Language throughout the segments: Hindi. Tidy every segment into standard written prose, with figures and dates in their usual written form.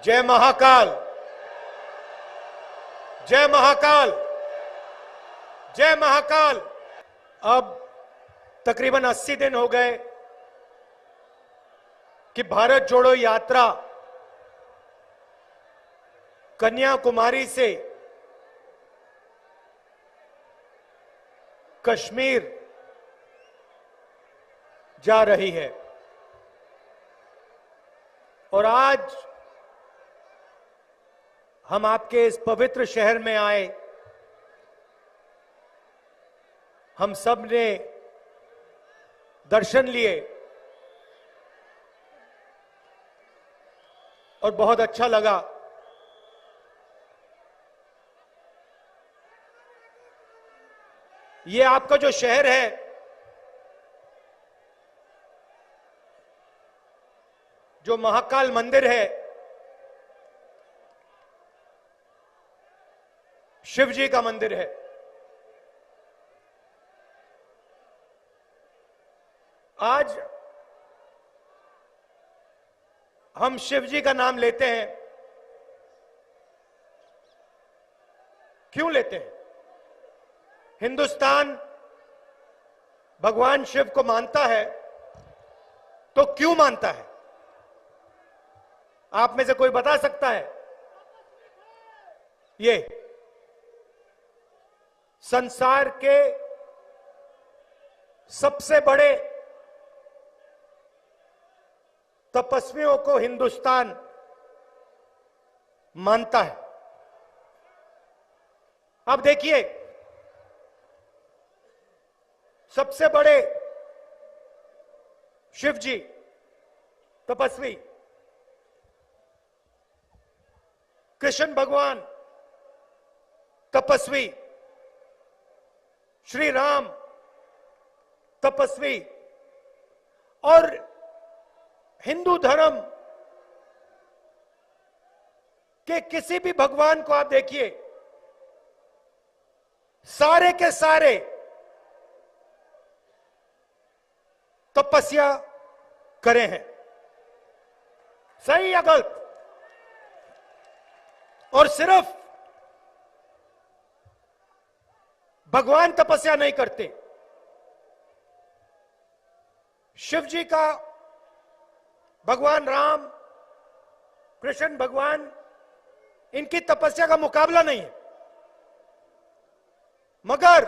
जय महाकाल, जय महाकाल, जय महाकाल। अब तकरीबन 80 दिन हो गए कि भारत जोड़ो यात्रा कन्याकुमारी से कश्मीर जा रही है और आज हम आपके इस पवित्र शहर में आए। हम सब ने दर्शन लिए और बहुत अच्छा लगा। ये आपका जो शहर है, जो महाकाल मंदिर है, शिव जी का मंदिर है। आज हम शिव जी का नाम लेते हैं। क्यों लेते हैं? हिंदुस्तान भगवान शिव को मानता है, तो क्यों मानता है? आप में से कोई बता सकता है? ये संसार के सबसे बड़े तपस्वियों को हिंदुस्तान मानता है। अब देखिए, सबसे बड़े शिव जी तपस्वी कृष्ण भगवान तपस्वी, श्री राम तपस्वी, और हिंदू धर्म के किसी भी भगवान को आप देखिए, सारे के सारे तपस्या करे हैं। सही या गलत? और सिर्फ भगवान तपस्या नहीं करते, शिव जी का भगवान राम, कृष्ण भगवान, इनकी तपस्या का मुकाबला नहीं है। मगर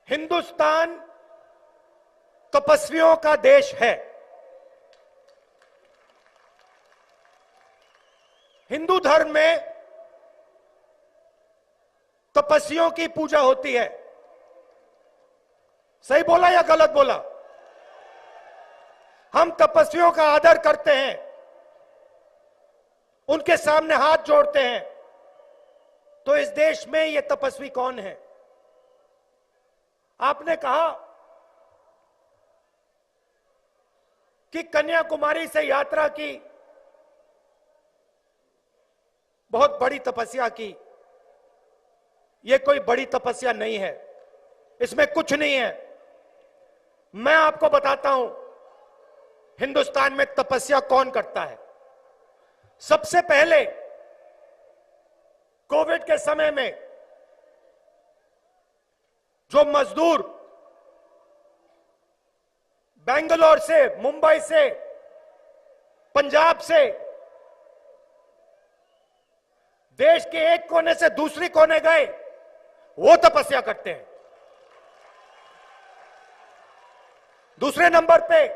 हिंदुस्तान तपस्वियों का देश है। हिंदू धर्म में तपस्वियों की पूजा होती है। सही बोला या गलत बोला? हम तपस्वियों का आदर करते हैं, उनके सामने हाथ जोड़ते हैं। तो इस देश में ये तपस्वी कौन है? आपने कहा कि कन्याकुमारी से यात्रा की, बहुत बड़ी तपस्या की। यह कोई बड़ी तपस्या नहीं है, इसमें कुछ नहीं है। मैं आपको बताता हूं हिंदुस्तान में तपस्या कौन करता है। सबसे पहले कोविड के समय में जो मजदूर बेंगलोर से, मुंबई से, पंजाब से, देश के एक कोने से दूसरे कोने गए, वो तपस्या करते हैं। दूसरे नंबर पे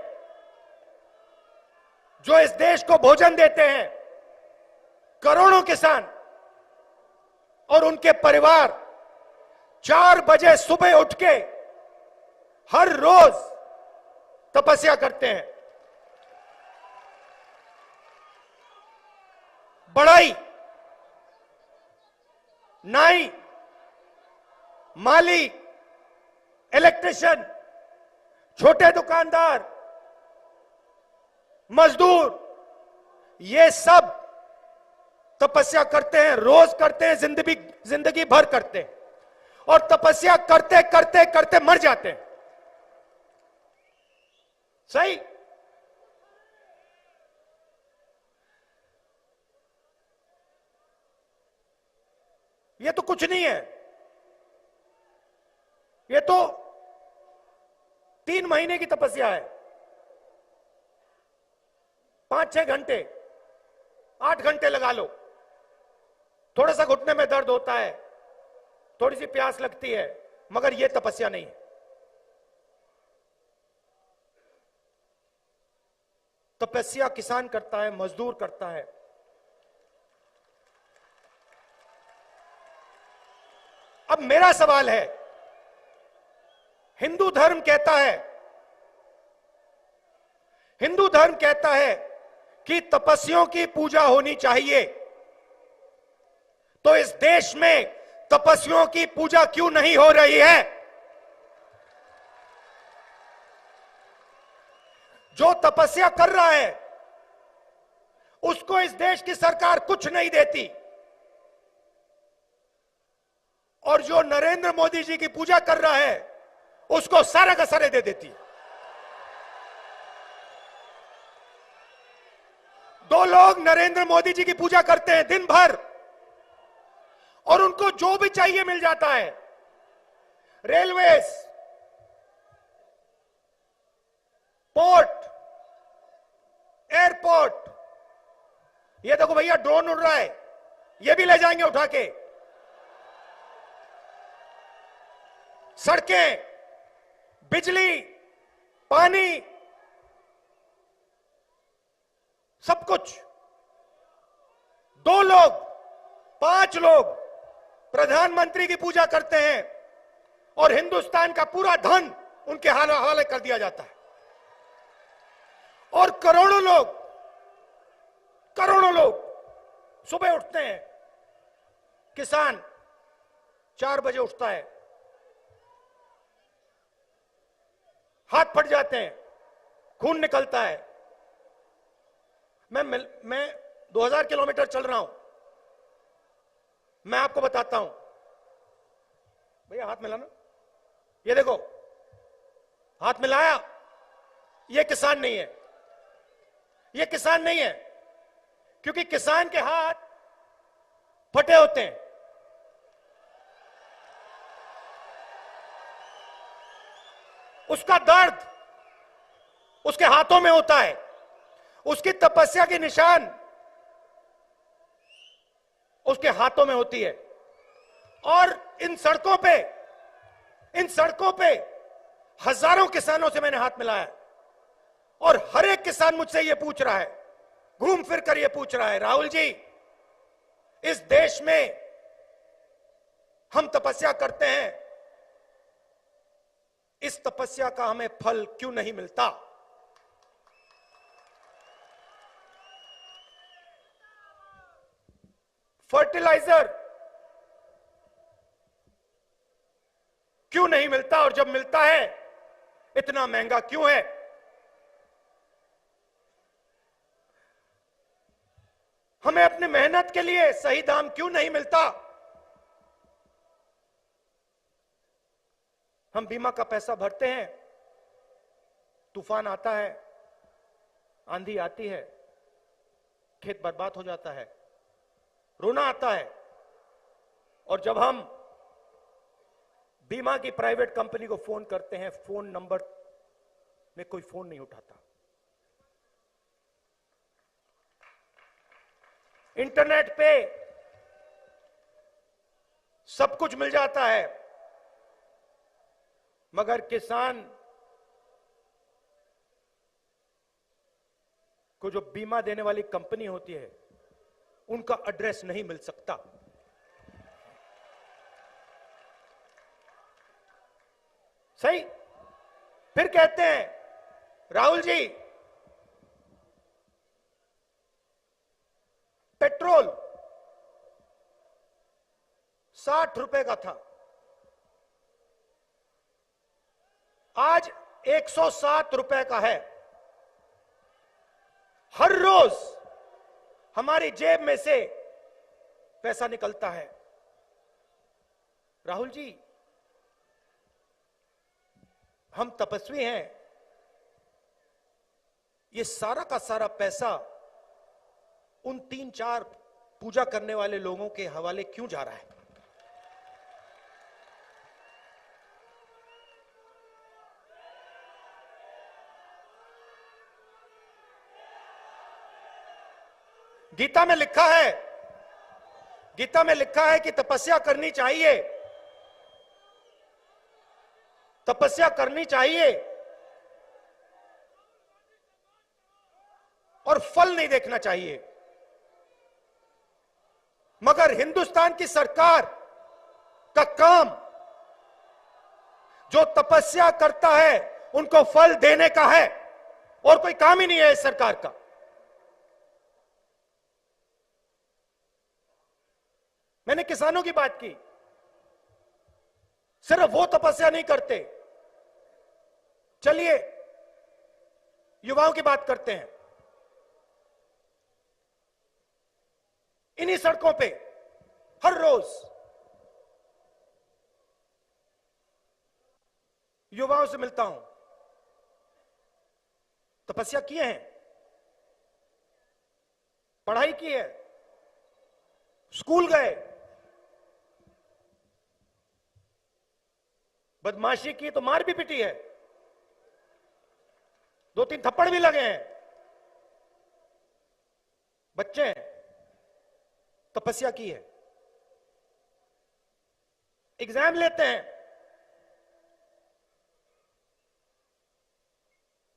जो इस देश को भोजन देते हैं, करोड़ों किसान और उनके परिवार 4 बजे सुबह उठ के हर रोज तपस्या करते हैं। बढ़ई, नाई, माली, इलेक्ट्रिशियन, छोटे दुकानदार, मजदूर, ये सब तपस्या करते हैं, रोज करते हैं, जिंदगी भर करते हैं, और तपस्या करते करते करते मर जाते हैं। सही? ये तो कुछ नहीं है, ये तो 3 महीने की तपस्या है। 5-6 घंटे, 8 घंटे लगा लो। थोड़ा सा घुटने में दर्द होता है, थोड़ी सी प्यास लगती है, मगर यह तपस्या नहीं है। तपस्या किसान करता है, मजदूर करता है। अब मेरा सवाल है, हिंदू धर्म कहता है कि तपस्वियों की पूजा होनी चाहिए, तो इस देश में तपस्वियों की पूजा क्यों नहीं हो रही है? जो तपस्या कर रहा है उसको इस देश की सरकार कुछ नहीं देती, और जो नरेंद्र मोदी जी की पूजा कर रहा है उसको सारे का सारे दे देती है। 2 लोग नरेंद्र मोदी जी की पूजा करते हैं दिन भर, और उनको जो भी चाहिए मिल जाता है। रेलवेज, पोर्ट, एयरपोर्ट, ये देखो भैया ड्रोन उड़ रहा है, ये भी ले जाएंगे उठा के। सड़कें, बिजली, पानी, सब कुछ। 2 लोग, 5 लोग प्रधानमंत्री की पूजा करते हैं और हिंदुस्तान का पूरा धन उनके हवाले कर दिया जाता है। और करोड़ों लोग सुबह उठते हैं। किसान 4 बजे उठता है, हाथ फट जाते हैं, खून निकलता है। मैं 2000 किलोमीटर चल रहा हूं, मैं आपको बताता हूं। भैया हाथ मिलाना, ये देखो हाथ मिलाया, ये किसान नहीं है, ये किसान नहीं है, क्योंकि किसान के हाथ फटे होते हैं। उसका दर्द उसके हाथों में होता है, उसकी तपस्या की निशान उसके हाथों में होती है। और इन सड़कों पे हजारों किसानों से मैंने हाथ मिलाया, और हर एक किसान मुझसे यह पूछ रहा है, घूम फिर कर यह पूछ रहा है, राहुल जी, इस देश में हम तपस्या करते हैं, इस तपस्या का हमें फल क्यों नहीं मिलता? फर्टिलाइजर क्यों नहीं मिलता, और जब मिलता है इतना महंगा क्यों है? हमें अपनी मेहनत के लिए सही दाम क्यों नहीं मिलता? हम बीमा का पैसा भरते हैं, तूफान आता है, आंधी आती है, खेत बर्बाद हो जाता है, रोना आता है, और जब हम बीमा की प्राइवेट कंपनी को फोन करते हैं, फोन नंबर में कोई फोन नहीं उठाता। इंटरनेट पे सब कुछ मिल जाता है, मगर किसान को जो बीमा देने वाली कंपनी होती है उनका एड्रेस नहीं मिल सकता। सही? फिर कहते हैं, राहुल जी, पेट्रोल 60 रुपए का था, आज 107 रुपए का है। हर रोज हमारी जेब में से पैसा निकलता है। राहुल जी, हम तपस्वी हैं, ये सारा का सारा पैसा उन 3-4 पूजा करने वाले लोगों के हवाले क्यों जा रहा है? गीता में लिखा है, गीता में लिखा है कि तपस्या करनी चाहिए, तपस्या करनी चाहिए और फल नहीं देखना चाहिए। मगर हिंदुस्तान की सरकार का काम, जो तपस्या करता है उनको फल देने का है, और कोई काम ही नहीं है इस सरकार का। मैंने किसानों की बात की, सिर्फ वो तपस्या नहीं करते। चलिए युवाओं की बात करते हैं। इन्हीं सड़कों पे हर रोज युवाओं से मिलता हूं, तपस्या किए हैं, पढ़ाई की है, स्कूल गए, बदमाशी की तो मार भी पिटी है, 2-3 थप्पड़ भी लगे हैं, बच्चे हैं, तपस्या की है, एग्जाम लेते हैं,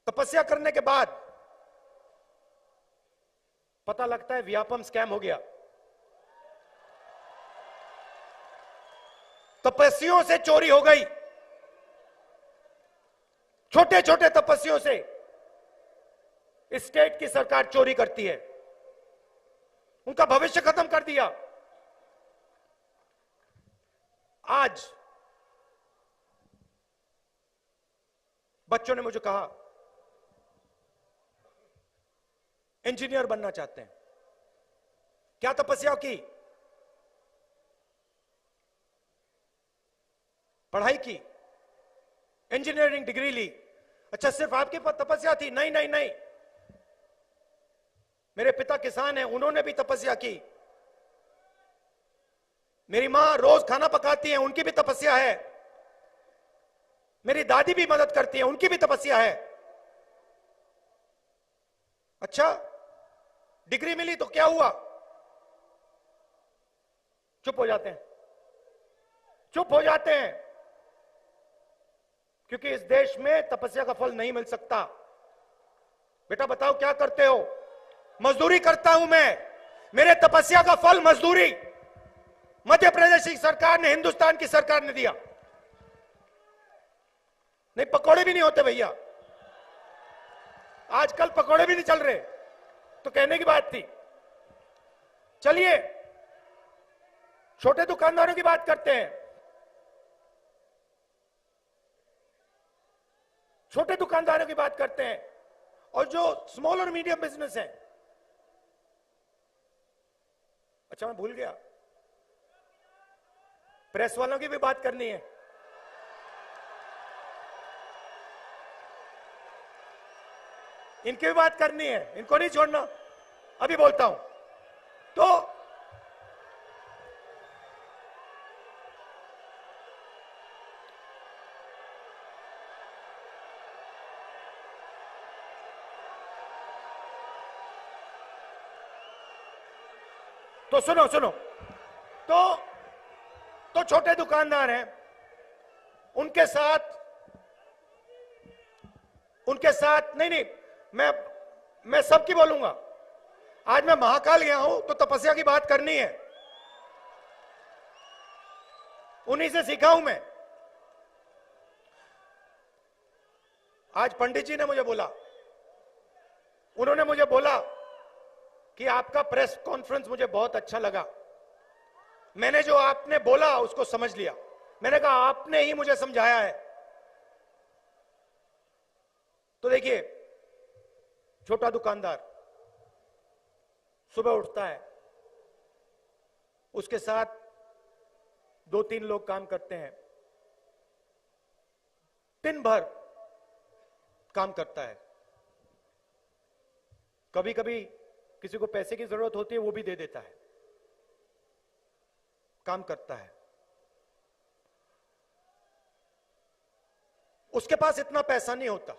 तपस्या करने के बाद पता लगता है व्यापम स्कैम हो गया, तपस्वियों से चोरी हो गई, छोटे छोटे तपस्वियों से स्टेट की सरकार चोरी करती है, उनका भविष्य खत्म कर दिया। आज बच्चों ने मुझे कहा इंजीनियर बनना चाहते हैं। क्या तपस्या की? पढ़ाई की, इंजीनियरिंग डिग्री ली। अच्छा, सिर्फ आपके पास तपस्या थी? नहीं नहीं नहीं, मेरे पिता किसान हैं, उन्होंने भी तपस्या की। मेरी मां रोज खाना पकाती हैं, उनकी भी तपस्या है। मेरी दादी भी मदद करती है, उनकी भी तपस्या है। अच्छा, डिग्री मिली तो क्या हुआ? चुप हो जाते हैं, चुप हो जाते हैं, क्योंकि इस देश में तपस्या का फल नहीं मिल सकता। बेटा बताओ क्या करते हो? मजदूरी करता हूं मैं, मेरे तपस्या का फल मजदूरी मध्य प्रदेश की सरकार ने, हिंदुस्तान की सरकार ने दिया। नहीं, पकोड़े भी नहीं होते भैया, आजकल पकोड़े भी नहीं चल रहे, तो कहने की बात थी। चलिए छोटे दुकानदारों की बात करते हैं। छोटे दुकानदारों की बात करते हैं, और जो स्मॉल और मीडियम बिजनेस है। अच्छा, मैं भूल गया, प्रेस वालों की भी बात करनी है। इनकी भी बात करनी है, इनको नहीं छोड़ना, अभी बोलता हूं। तो सुनो सुनो, तो छोटे दुकानदार हैं, उनके साथ नहीं, मैं सबकी बोलूंगा। आज मैं महाकाल गया हूं तो तपस्या की बात करनी है, उन्हीं से सीखा हूं मैं। आज पंडित जी ने मुझे बोला, उन्होंने मुझे बोला कि आपका प्रेस कॉन्फ्रेंस मुझे बहुत अच्छा लगा, मैंने जो आपने बोला उसको समझ लिया। मैंने कहा आपने ही मुझे समझाया है। तो देखिए, छोटा दुकानदार सुबह उठता है, उसके साथ 2-3 लोग काम करते हैं, दिन भर काम करता है। कभी कभी किसी को पैसे की जरूरत होती है, वो भी दे देता है, काम करता है। उसके पास इतना पैसा नहीं होता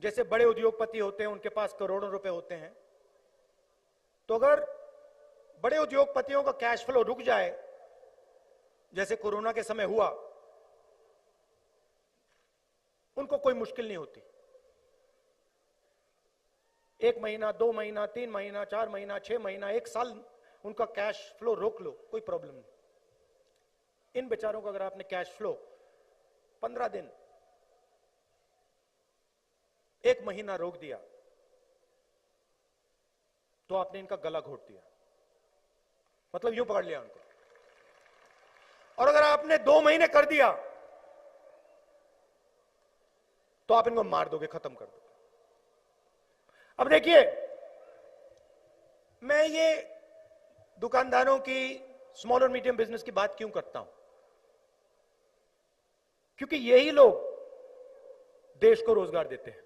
जैसे बड़े उद्योगपति होते हैं, उनके पास करोड़ों रुपए होते हैं। तो अगर बड़े उद्योगपतियों का कैश फ्लो रुक जाए, जैसे कोरोना के समय हुआ, उनको कोई मुश्किल नहीं होती। 1 महीना, 2 महीना, 3 महीना, 4 महीना, 6 महीना, 1 साल उनका कैश फ्लो रोक लो, कोई प्रॉब्लम नहीं। इन बेचारों का अगर आपने कैश फ्लो 15 दिन, 1 महीना रोक दिया, तो आपने इनका गला घोट दिया, मतलब यूं पकड़ लिया उनको। और अगर आपने 2 महीने कर दिया, तो आप इनको मार दोगे, खत्म कर दोगे। अब देखिए, मैं ये दुकानदारों की, स्मॉल और मीडियम बिजनेस की बात क्यों करता हूं? क्योंकि यही लोग देश को रोजगार देते हैं।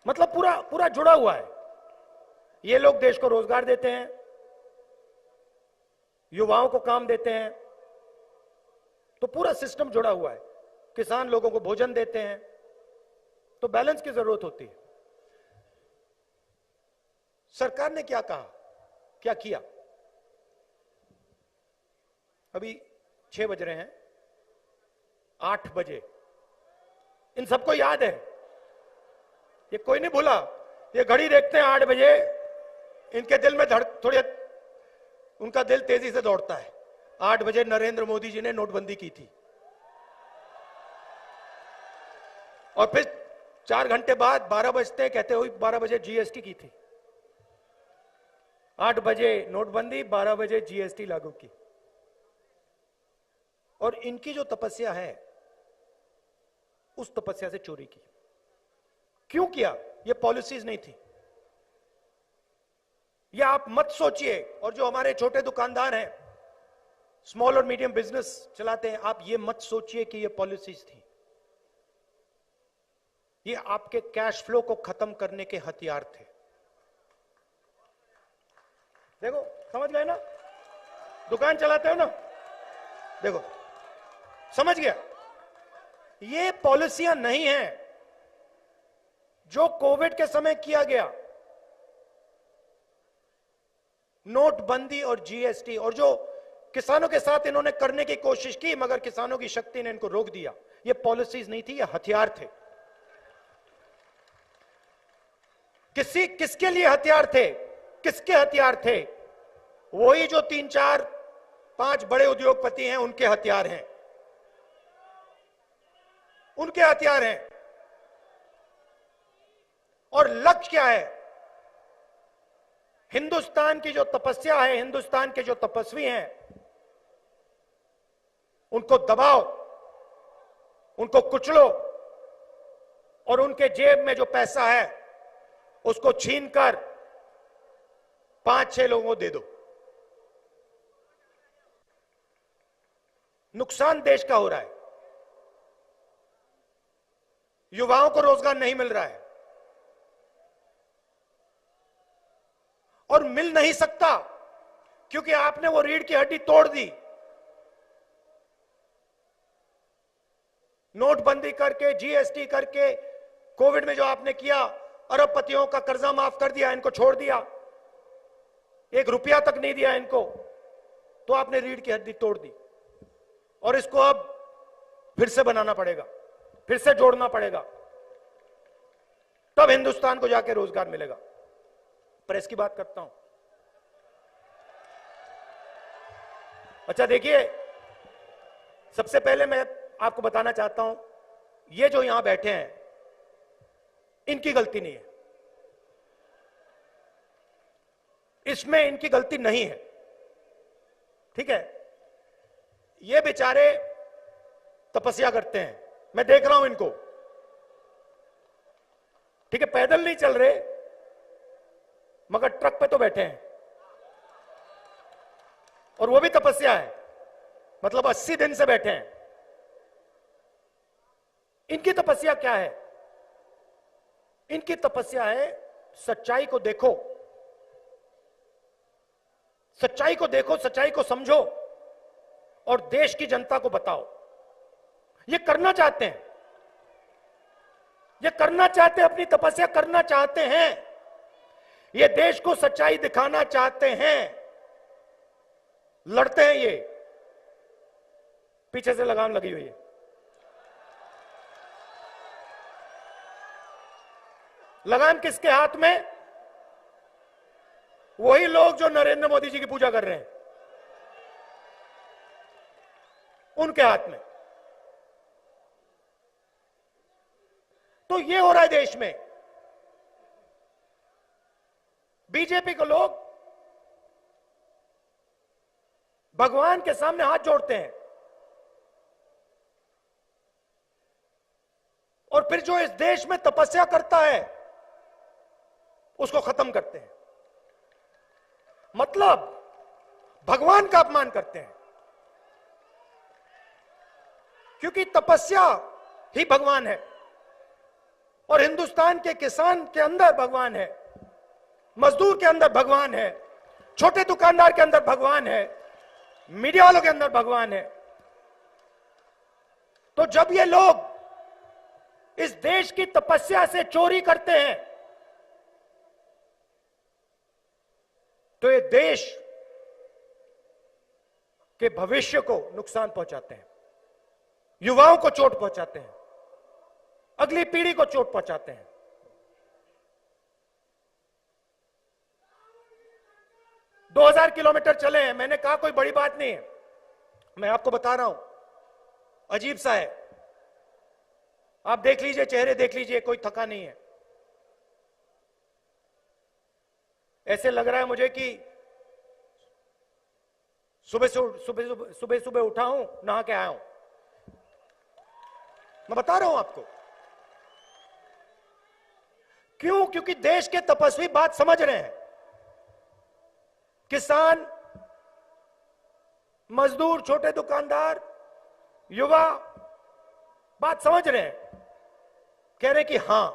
मतलब पूरा पूरा जुड़ा हुआ है। ये लोग देश को रोजगार देते हैं, युवाओं को काम देते हैं, तो पूरा सिस्टम जुड़ा हुआ है। किसान लोगों को भोजन देते हैं, तो बैलेंस की जरूरत होती है। सरकार ने क्या कहा, क्या किया? अभी 6 बज रहे हैं, 8 बजे इन सबको याद है, ये कोई नहीं भूला। ये घड़ी देखते हैं 8 बजे, इनके दिल में थोड़ी, उनका दिल तेजी से दौड़ता है। 8 बजे नरेंद्र मोदी जी ने नोटबंदी की थी, और फिर 4 घंटे बाद 12 बजते कहते हुए 12 बजे जीएसटी की थी। 8 बजे नोटबंदी, 12 बजे जीएसटी लागू की। और इनकी जो तपस्या है, उस तपस्या से चोरी की। क्यों किया? ये पॉलिसीज नहीं थी। ये आप मत सोचिए। और जो हमारे छोटे दुकानदार हैं, स्मॉल और मीडियम बिजनेस चलाते हैं, आप ये मत सोचिए कि ये पॉलिसीज थी। ये आपके कैश फ्लो को खत्म करने के हथियार थे। देखो, समझ गए ना? दुकान चलाते हो ना, देखो, समझ गया? ये पॉलिसियां नहीं हैं जो कोविड के समय किया गया, नोटबंदी और जीएसटी, और जो किसानों के साथ इन्होंने करने की कोशिश की, मगर किसानों की शक्ति ने इनको रोक दिया। ये पॉलिसीज नहीं थी, ये हथियार थे। किसके लिए हथियार थे? किसके हथियार थे? वही जो 3, 4, 5 बड़े उद्योगपति हैं, उनके हथियार हैं, उनके हथियार हैं। और लक्ष्य क्या है? हिंदुस्तान की जो तपस्या है, हिंदुस्तान के जो तपस्वी हैं, उनको दबाओ, उनको कुचलो, और उनके जेब में जो पैसा है उसको छीनकर 5-6 लोगों को दे दो। नुकसान देश का हो रहा है, युवाओं को रोजगार नहीं मिल रहा है, और मिल नहीं सकता क्योंकि आपने वो रीढ़ की हड्डी तोड़ दी। नोटबंदी करके, जीएसटी करके, कोविड में जो आपने किया, अरबपतियों का कर्जा माफ कर दिया, इनको छोड़ दिया, 1 रुपया तक नहीं दिया इनको, तो आपने रीढ़ की हड्डी तोड़ दी। और इसको अब फिर से बनाना पड़ेगा, फिर से जोड़ना पड़ेगा, तब हिंदुस्तान को जाके रोजगार मिलेगा। प्रेस की बात करता हूं। अच्छा देखिए, सबसे पहले मैं आपको बताना चाहता हूं, ये जो यहां बैठे हैं, इनकी गलती नहीं है, इसमें इनकी गलती नहीं है, ठीक है? ये बेचारे तपस्या करते हैं, मैं देख रहा हूं इनको, ठीक है? पैदल नहीं चल रहे, मगर ट्रक पे तो बैठे हैं, और वो भी तपस्या है, मतलब 80 दिन से बैठे हैं। इनकी तपस्या क्या है? इनकी तपस्या है, सच्चाई को देखो, सच्चाई को देखो, सच्चाई को समझो, और देश की जनता को बताओ। ये करना चाहते हैं, ये करना चाहते हैं, अपनी तपस्या करना चाहते हैं, ये देश को सच्चाई दिखाना चाहते हैं, लड़ते हैं। ये पीछे से लगाम लगी हुई है। लगाम किसके हाथ में? वही लोग जो नरेंद्र मोदी जी की पूजा कर रहे हैं, उनके हाथ में। तो ये हो रहा है देश में। बीजेपी को लोग भगवान के सामने हाथ जोड़ते हैं और फिर जो इस देश में तपस्या करता है उसको खत्म करते हैं। मतलब भगवान का अपमान करते हैं, क्योंकि तपस्या ही भगवान है। और हिंदुस्तान के किसान के अंदर भगवान है, मजदूर के अंदर भगवान है, छोटे दुकानदार के अंदर भगवान है, मीडिया वालों के अंदर भगवान है। तो जब ये लोग इस देश की तपस्या से चोरी करते हैं तो ये देश के भविष्य को नुकसान पहुंचाते हैं, युवाओं को चोट पहुंचाते हैं, अगली पीढ़ी को चोट पहुंचाते हैं। दो 2000 किलोमीटर चले हैं। मैंने कहा कोई बड़ी बात नहीं है, मैं आपको बता रहा हूं, अजीब सा है। आप देख लीजिए, चेहरे देख लीजिए, कोई थका नहीं है। ऐसे लग रहा है मुझे कि सुबह सुबह उठा हूं, नहा के आया हूं। मैं बता रहा हूं आपको क्यों। क्योंकि देश के तपस्वी बात समझ रहे हैं। किसान, मजदूर, छोटे दुकानदार, युवा बात समझ रहे हैं, कह रहे कि हां,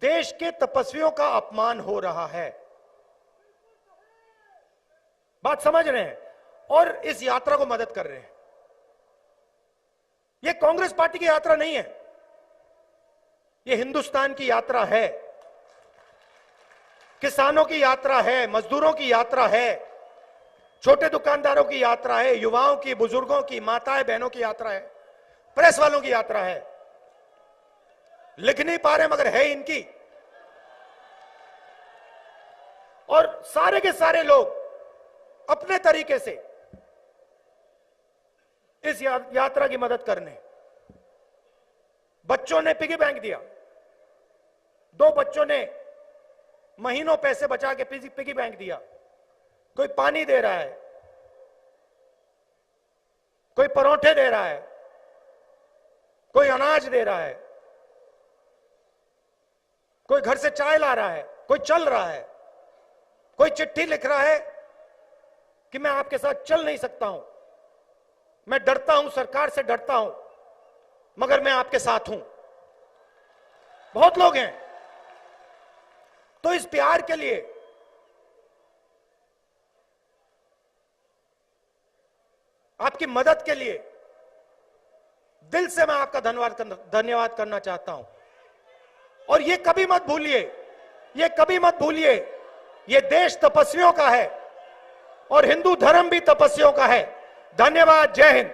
देश के तपस्वियों का अपमान हो रहा है। बात समझ रहे हैं और इस यात्रा को मदद कर रहे हैं। यह कांग्रेस पार्टी की यात्रा नहीं है, यह हिंदुस्तान की यात्रा है, किसानों की यात्रा है, मजदूरों की यात्रा है, छोटे दुकानदारों की यात्रा है, युवाओं की, बुजुर्गों की, माताएं बहनों की यात्रा है, प्रेस वालों की यात्रा है। लिख नहीं पा रहे मगर है इनकी। और सारे के सारे लोग अपने तरीके से इस यात्रा की मदद करने। बच्चों ने पिगी बैंक दिया, 2 बच्चों ने महीनों पैसे बचा के पिगी बैंक दिया। कोई पानी दे रहा है, कोई परोठे दे रहा है, कोई अनाज दे रहा है, कोई घर से चाय ला रहा है, कोई चल रहा है, कोई चिट्ठी लिख रहा है कि मैं आपके साथ चल नहीं सकता हूं, मैं डरता हूं, सरकार से डरता हूं, मगर मैं आपके साथ हूं। बहुत लोग हैं। तो इस प्यार के लिए आपकी मदद के लिए दिल से मैं आपका धन्यवाद करना चाहता हूं। और ये कभी मत भूलिए, ये कभी मत भूलिए, ये देश तपस्वियों का है और हिंदू धर्म भी तपस्वियों का है। धन्यवाद। जय हिंद।